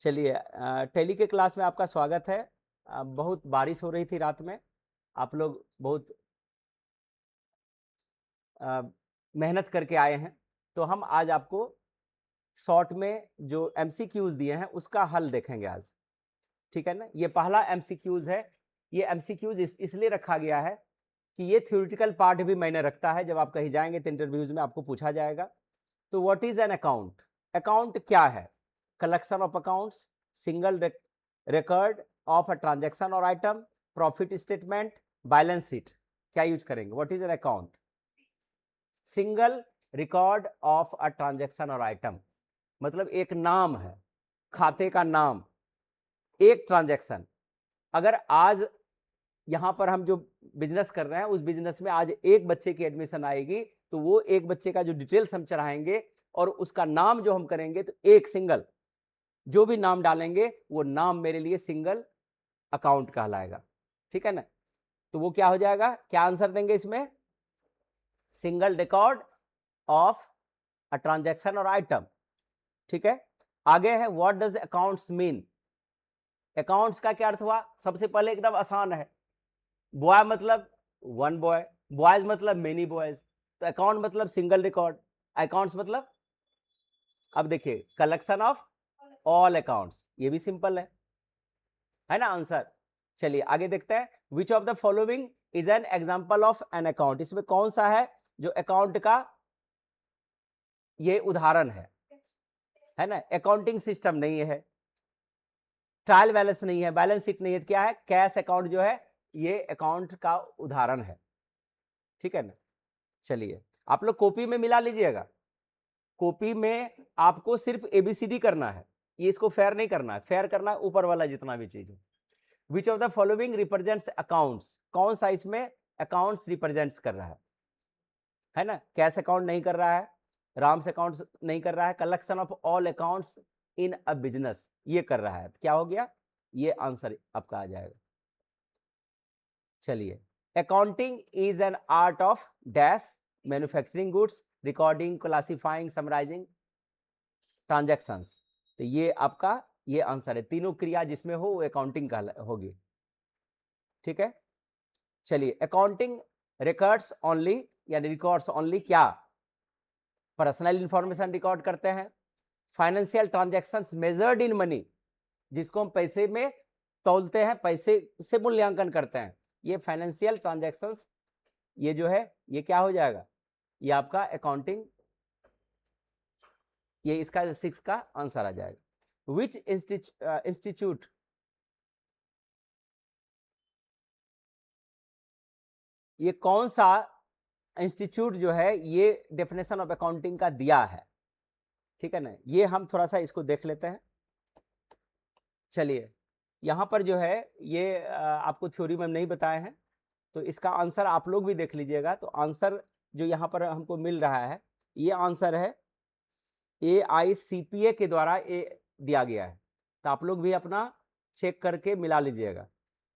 चलिए, टेली के क्लास में आपका स्वागत है। बहुत बारिश हो रही थी रात में। आप लोग बहुत मेहनत करके आए हैं, तो हम आज आपको शॉर्ट में जो एमसीक्यूज दिए हैं उसका हल देखेंगे आज। ठीक है ना। ये पहला एमसीक्यूज है। ये एमसीक्यूज इसलिए रखा गया है कि ये थ्योरेटिकल पार्ट भी मैंने रखता है। जब आप कहीं जाएंगे तो इंटरव्यूज में आपको पूछा जाएगा। तो what is an account? Account क्या है? Collection of accounts, single record of a transaction और item, profit statement, balance sheet. क्या यूज करेंगे? What is an account? Single record of a transaction और आइटम, मतलब एक नाम है, खाते का नाम, एक ट्रांजैक्शन। अगर आज यहां पर हम जो बिजनेस कर रहे हैं उस बिजनेस में आज एक बच्चे की एडमिशन आएगी, तो वो एक बच्चे का जो डिटेल्स हम चढ़ाएंगे और उसका नाम जो हम करेंगे, तो एक सिंगल जो भी नाम डालेंगे वो नाम मेरे लिए सिंगल अकाउंट कहलाएगा। ठीक है ना। तो वो क्या हो जाएगा? क्या आंसर देंगे इसमें? Single record of a transaction और आइटम। ठीक है। आगे है what does accounts mean. Accounts का क्या अर्थ हुआ? सबसे पहले एकदम आसान है। बॉय मतलब वन बॉय, बॉयज मतलब मेनी बॉयज, तो अकाउंट मतलब सिंगल रिकॉर्ड, अकाउंट्स मतलब, अब देखिए, कलेक्शन ऑफ ऑल अकाउंट्स, ये भी सिंपल है ना आंसर। चलिए आगे देखते हैं। विच of the following is an example of an account. इसमें कौन सा है जो अकाउंट का ये उदाहरण है ना। अकाउंटिंग सिस्टम नहीं है, ट्रायल बैलेंस नहीं है, बैलेंस शीट नहीं है, क्या है? कैश अकाउंट जो है ये अकाउंट का उदाहरण है। ठीक है ना। चलिए आप लोग कॉपी में मिला लीजिएगा। कॉपी में आपको सिर्फ एबीसीडी करना है, ये इसको फेयर नहीं करना है। फेयर करना है ऊपर वाला जितना भी चीज है। Which of the following represents accounts, कौन सा इसमें अकाउंट्स रिप्रेजेंट्स कर रहा है ना। कैश अकाउंट नहीं कर रहा है, राम्स अकाउंट्स नहीं कर रहा है, collection of all accounts in a business ये कर रहा है। क्या हो गया? ये आंसर आपका आ जाएगा। चलिए, accounting is an art of dash, manufacturing goods, recording, classifying, summarising, transactions. तो ये आपका ये आंसर है। तीनों क्रिया जिसमें हो वो अकाउंटिंग का होगी। ठीक है। चलिए, अकाउंटिंग रिकॉर्ड्स ओनली या रिकॉर्ड्स ओनली क्या? पर्सनल इंफॉर्मेशन रिकॉर्ड करते हैं। Financial transactions measured in money, जिसको हम पैसे में तौलते हैं, पैसे से मूल्यांकन करते हैं, ये फाइनेंशियल ट्रांजैक्शंस, ये जो है ये क्या हो जाएगा? ये आपका अकाउंटिंग, ये इसका 6 का आंसर आ जाएगा। विच इंस्टीट्यूट, ये कौन सा इंस्टीट्यूट जो है ये डेफिनेशन ऑफ अकाउंटिंग का दिया है। ठीक है ना। ये हम थोड़ा सा इसको देख लेते हैं। चलिए, यहां पर जो है ये आपको थ्योरी में नहीं बताए हैं, तो इसका आंसर आप लोग भी देख लीजिएगा। तो आंसर जो यहां पर हमको मिल रहा है, ये आंसर है AICPA के द्वारा ये दिया गया है। तो आप लोग भी अपना चेक करके मिला लीजिएगा।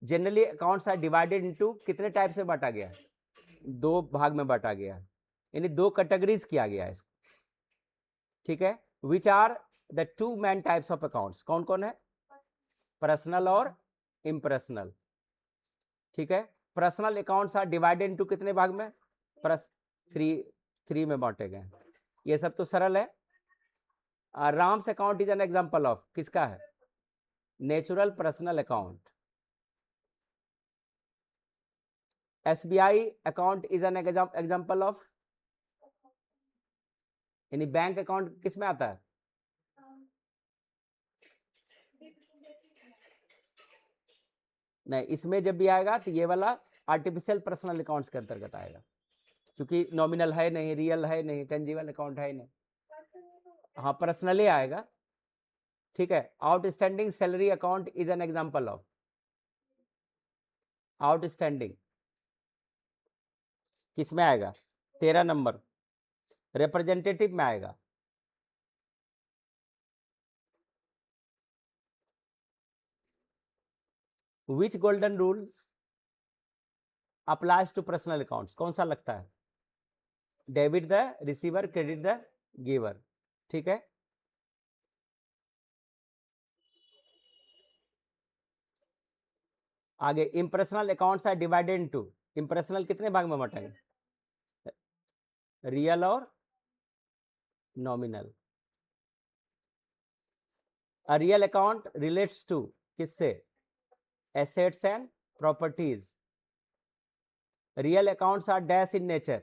Generally accounts are divided into, कितने टाइप से बांटा गया है? 2 भाग में बांटा गया है, यानी 2 कैटेगरीज किया गया है इसको। ठीक है। Which are the 2 main types of accounts, कौन कौन है? पर्सनल और इम्पर्सनल। ठीक है। Personal accounts are divided into कितने भाग में? थ्री में बांटे गए। ये सब तो सरल है। Ram's account is an example of, किसका है? Natural personal account. SBI account is an example of, यानी बैंक अकाउंट किस में आता है? नहीं, इसमें जब भी आएगा तो ये वाला आर्टिफिशियल पर्सनल अकाउंट्स के अंतर्गत आएगा, क्योंकि नॉमिनल है नहीं, रियल है नहीं, टेंजिबल अकाउंट है नहीं। हाँ, पर्सनली आएगा। ठीक है। Outstanding salary account is an example of, outstanding किस में आएगा? 13 नंबर रिप्रेजेंटेटिव में आएगा। Which golden rules applies to personal accounts, कौन सा लगता है? Debit the receiver, credit the giver. ठीक है। आगे impersonal accounts are divided into, impersonal कितने भाग में बटेंगे? रियल और nominal. A real account relates to किससे? Assets and properties. Real accounts are dash in nature,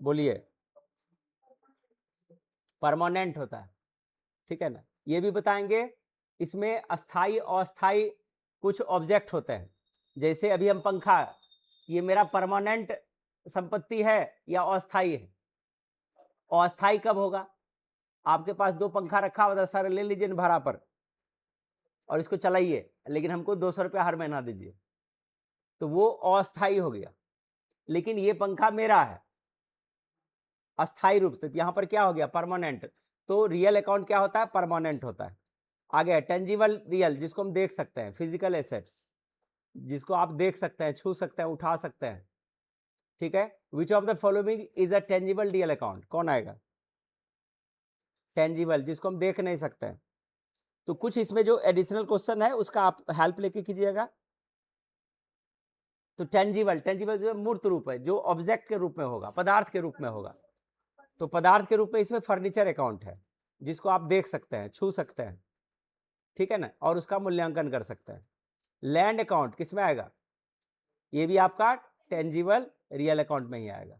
बोलिए, परमानेंट होता है, ठीक है ना। ये भी बताएंगे इसमें अस्थाई और अस्थाई कुछ ऑब्जेक्ट होते हैं, जैसे अभी हम पंखा, ये मेरा परमानेंट संपत्ति है या अस्थाई है? अस्थाई कब होगा? आपके पास 2 पंखा रखा हुआ था, सर ले लीजिए भाड़ा पर और इसको चलाइए, लेकिन हमको 200 रुपया हर महीना दीजिए, तो वो अस्थाई हो गया। लेकिन ये पंखा मेरा है अस्थाई रूप से, यहां पर क्या हो गया? परमानेंट। तो रियल अकाउंट क्या होता है? परमानेंट होता है। आगे टेंजिबल रियल, जिसको हम देख सकते हैं, फिजिकल एसेट्स, जिसको आप देख सकते हैं, छू सकते हैं, उठा सकते हैं, ठीक है। Which of the following is a tangible real account? कौन आएगा? टेंजिबल, जिसको हम देख नहीं सकते हैं। तो कुछ इसमें जो एडिशनल क्वेश्चन है उसका आप हेल्प लेके कीजिएगा। तो टेंजिबल, टेंजिबल जो मूर्त रूप है, जो ऑब्जेक्ट के रूप में होगा, पदार्थ के रूप में होगा। तो पदार्थ के रूप में इसमें फर्नीचर अकाउंट है, जिसको आप देख सकते हैं, छू सकते हैं, ठीक है ना, और उसका मूल्यांकन कर सकते हैं। लैंड अकाउंट किसमें आएगा? ये भी आपका टेंजिबल रियल अकाउंट में ही आएगा।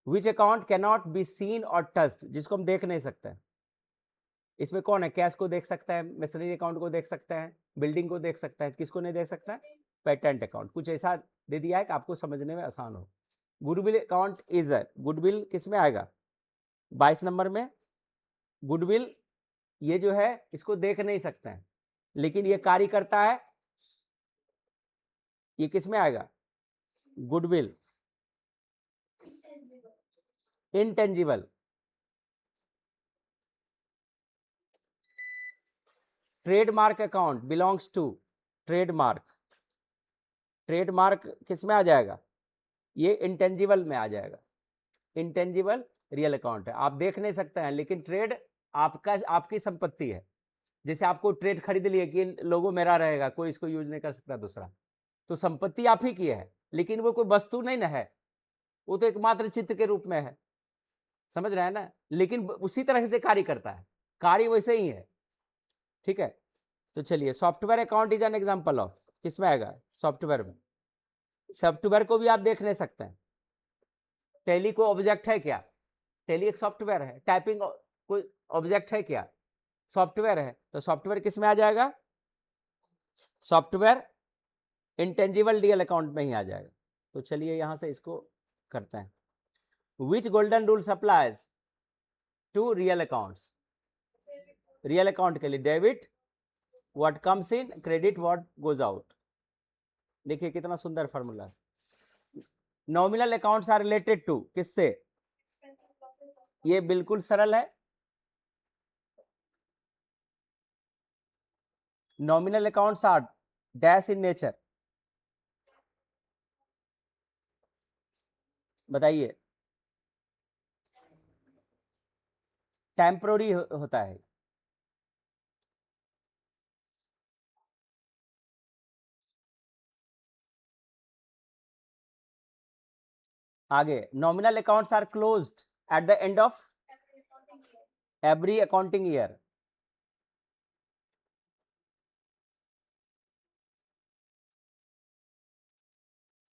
Which account can not be seen और टच्ड, जिसको हम देख नहीं सकते हैं। इसमें कौन है? कैश को देख सकते हैं, मशीनरी अकाउंट को देख सकते हैं, बिल्डिंग को देख सकते हैं, किसको नहीं देख सकते हैं? Patent account. कुछ ऐसा दे दिया है कि आपको समझने में आसान हो। गुडविल अकाउंट इज है, गुडविल किस में आएगा? 22 नंबर में। गुडविल ये जो है इसको देख नहीं सकते हैं, लेकिन ये कार्य करता है, ये किस में आएगा? Goodwill. Intangible, trademark account belongs to, trademark, trademark किस में आ जाएगा? ये इंटेंजिबल में आ जाएगा। इंटेंजिबल रियल अकाउंट है, आप देख नहीं सकते हैं, लेकिन ट्रेड आपका, आपकी संपत्ति है। जैसे आपको ट्रेड खरीद लिए कि लोगो मेरा रहेगा, कोई इसको यूज नहीं कर सकता दूसरा, तो संपत्ति आप ही की है, लेकिन वो कोई वस्तु नहीं ना है, वो तो एकमात्र चित्र के रूप में है, समझ रहे हैं ना। लेकिन उसी तरह से कार्य करता है, कार्य वैसे ही है, ठीक है। तो चलिए, software account is an example of, किसमें आएगा? सॉफ्टवेयर में। सॉफ्टवेयर को भी आप देख नहीं सकते हैं। टैली को ऑब्जेक्ट है क्या? टैली एक सॉफ्टवेयर है। टाइपिंग कोई ऑब्जेक्ट है क्या? सॉफ्टवेयर है। तो सॉफ्टवेयर किस में आ जाएगा? सॉफ्टवेयर इंटेंजिबल रियल अकाउंट में ही आ जाएगा। तो चलिए यहां से इसको करते हैं। Which golden rule applies to real accounts? Real account के लिए debit what comes in, credit what goes out. देखिए कितना सुंदर formula. Nominal accounts are related to किससे? ये बिल्कुल सरल है। Nominal accounts are dash in nature, बताइए। टेम्पररी होता है। आगे nominal accounts are closed at the end of every accounting year.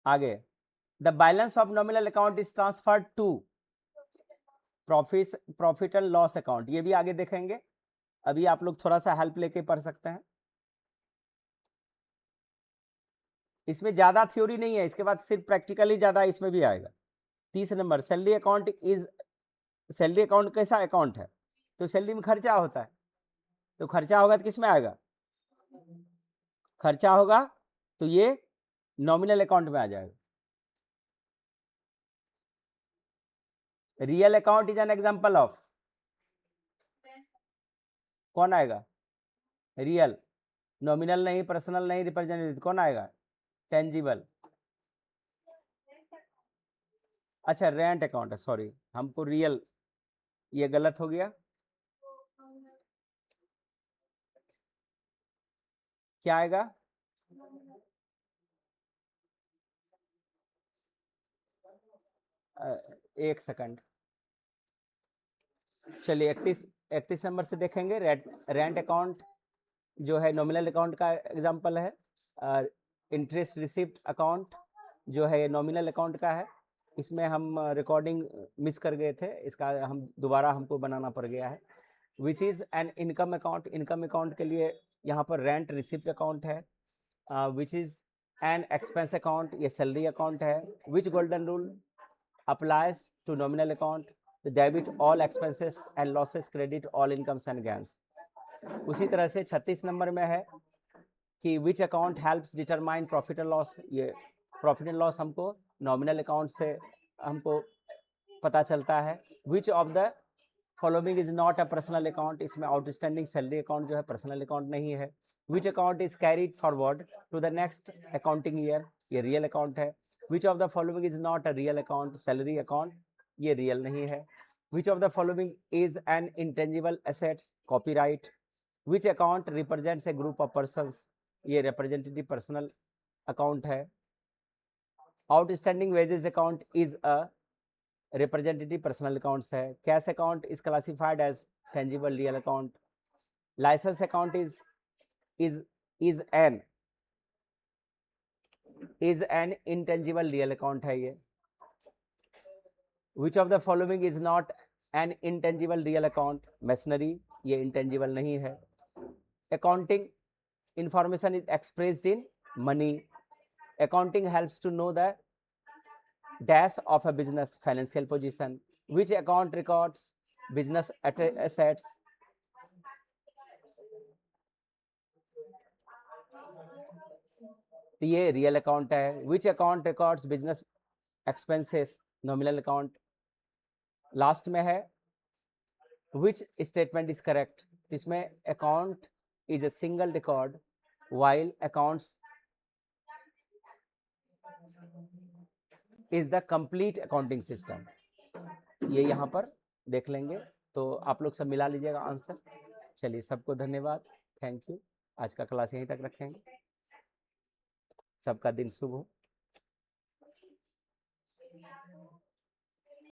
आगे the balance of nominal account is transferred to profit and loss account. ये भी आगे देखेंगे, अभी आप लोग थोड़ा सा हेल्प लेके पढ़ सकते हैं। इसमें ज्यादा थ्योरी नहीं है, इसके बाद सिर्फ प्रैक्टिकली ज्यादा इसमें भी आएगा। 30 number, salary account is, salary account कैसा अकाउंट है? तो सैलरी में खर्चा होता है, तो खर्चा होगा तो किस में आएगा? खर्चा होगा तो ये नॉमिनल अकाउंट में आ जाएगा। Real account is an example of, कौन आएगा? रियल, नॉमिनल नहीं, पर्सनल नहीं, रिप्रेजेंटेटिव, कौन आएगा? टेंजिबल। अच्छा रेंट अकाउंट है, सॉरी हमको रियल, ये गलत हो गया। क्या आएगा? एक सेकंड, चलिए 31 नंबर से देखेंगे। रेंट अकाउंट जो है नॉमिनल अकाउंट का एग्जांपल है। इंटरेस्ट रिसिप्ट अकाउंट जो है नॉमिनल अकाउंट का है। इसमें हम रिकॉर्डिंग मिस कर गए थे, इसका हम दोबारा हमको बनाना पड़ गया है। Which is an income account, income account के लिए यहाँ पर रेंट रिसिप्ट अकाउंट है। Which is an expense account, ये सैलरी अकाउंट है। Which golden rule applies to nominal account? The debit all expenses and losses, credit all incomes and gains. उसी तरह से 36 नंबर में है कि which account helps determine profit and loss. ये profit and loss हमको nominal account से हमको पता चलता है। Which of the following is not a personal account, इसमें आउटस्टैंडिंग सैलरी अकाउंट जो है पर्सनल अकाउंट नहीं है। Which account is carried forward to the next accounting year, ये रियल अकाउंट है। Which of the following is not a real account, salary account, ये real नहीं है। Which of the following is an intangible assets, copyright. Which account represents a group of persons, ये representative personal account है। Outstanding wages account is a representative personal accounts है। Cash account is classified as tangible real account. License account is an intangible real account है ये। Which of the following is not an intangible real account, machinery, ये intangible नहीं है। Accounting information is expressed in money. Accounting helps to know the dash of a business financial position. Which account records business assets? तो ये real account है। Which account records business expenses, nominal account. Last में है which statement is correct, इसमें account is a single record while accounts is the complete accounting system. ये यहाँ पर देख लेंगे तो आप लोग सब मिला लीजिएगा आंसर। चलिए सबको धन्यवाद, थैंक यू। आज का क्लास यहीं तक रखेंगे। सबका दिन शुभ हो।